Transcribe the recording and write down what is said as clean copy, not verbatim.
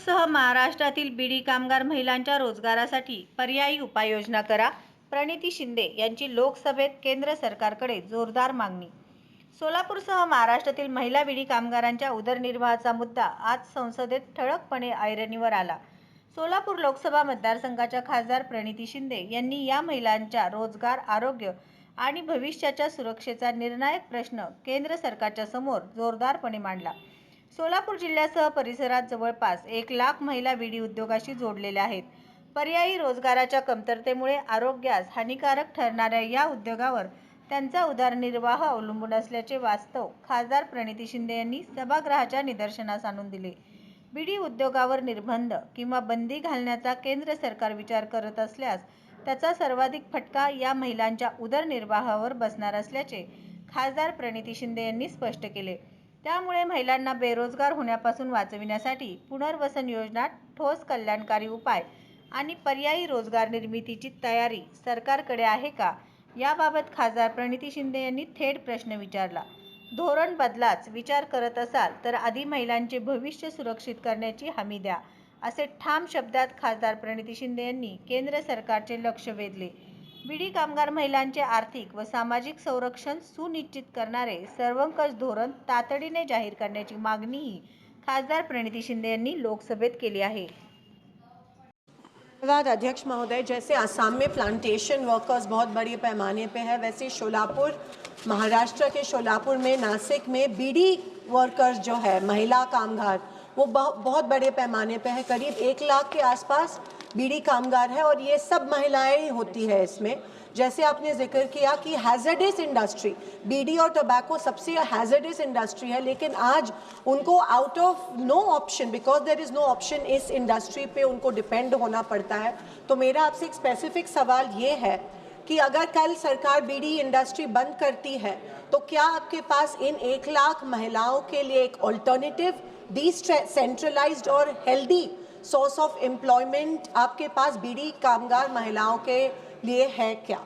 सोलापूरसह महाराष्ट्रातील बीडी कामगार महिलांच्या रोजगारासाठी पर्यायी उपाययोजना करा. प्रणिती शिंदे यांची लोकसभेत केंद्र सरकारकडे जोरदार मागणी. सोलापूरसह महाराष्ट्रातील महिला बीडी कामगारांच्या उदरनिर्वाहाचा मुद्दा आज संसदेत ठळकपणे ऐरणीवर आला. सोलापूर लोकसभा मतदारसंघाच्या खासदार प्रणिती शिंदे यांनी या महिलांच्या रोजगार, आरोग्य आणि भविष्याच्या सुरक्षेचा निर्णायक प्रश्न केंद्र सरकारच्या समोर जोरदारपणे मांडला. सोलापूर जिल्ह्यासह परिसरात जवळपास 1 लाख महिला बीडी उद्योगाशी जोडलेल्या आहेत. पर्यायी रोजगाराच्या कमतरतेमुळे आरोग्यास हानिकारक ठरणाऱ्या या उद्योगावर त्यांचा उदरनिर्वाह अवलंबून असल्याचे वास्तव खासदार प्रणिती शिंदे यांनी सभागृहाच्या निदर्शनास आणून दिले. बीडी उद्योगावर निर्बंध किंवा बंदी घालण्याचा केंद्र सरकार विचार करत असल्यास त्याचा सर्वाधिक फटका या महिलांच्या उदरनिर्वाहावर बसणार असल्याचे खासदार प्रणिती शिंदे यांनी स्पष्ट केले. त्यामुळे महिलांना बेरोजगार होण्यापासून वाचविण्यासाठी पुनर्वसन योजना, ठोस कल्याणकारी उपाय आणि पर्यायी रोजगार निर्मितीची तयारी सरकारकडे आहे का, याबाबत खासदार प्रणिती शिंदे यांनी थेट प्रश्न विचारला. धोरण बदलाच विचार करत असाल तर आधी महिलांचे भविष्य सुरक्षित करण्याची हमी द्या, असे ठाम शब्दात खासदार प्रणिती शिंदे यांनी केंद्र सरकारचे लक्ष वेधले. बीडी कामगार महिलांचे आर्थिक व सामाजिक संरक्षण सुनिश्चित करणारे सर्वंकष धोरण तातडीने जाहीर करण्याची मागणीही खासदार प्रणिती शिंदे यांनी लोकसभेत केली आहे. धन्यवाद अध्यक्ष महोदय। जैसे असम में प्लांटेशन वर्कर्स बहुत बड़े पैमाने पे है, वैसे शोलापुर, महाराष्ट्र के शोलापुर में, नासिक में बीडी वर्कर्स जो है, महिला कामगार, वो बहुत बड़े पैमाने पे है। करीब 1 लाख के आसपास बीडी कामगार है और ये सब महिलाएं होती है इसमें। जैसे आपने जिक्र किया कि हैजर्डस इंडस्ट्री, बीडी और टोबैको सबसे हैजर्डस इंडस्ट्री है, लेकिन आज उनको out of no option, because there is no option, इस इंडस्ट्री पे उनको डिपेंड होना पड़ता है। तो मेरा आपसे एक स्पेसिफिक सवाल ये है कि अगर कल सरकार बीडी इंडस्ट्री बंद करती है तो क्या आपके पास इन 1 लाख महिलाओं के लिए एक ऑल्टरनेटिव, डिसेंट्रलाइज्ड और हेल्दी सोर्स ऑफ एम्प्लॉयमेंट आपके पास बीडी कामगार महिलाओं के लिए है क्या?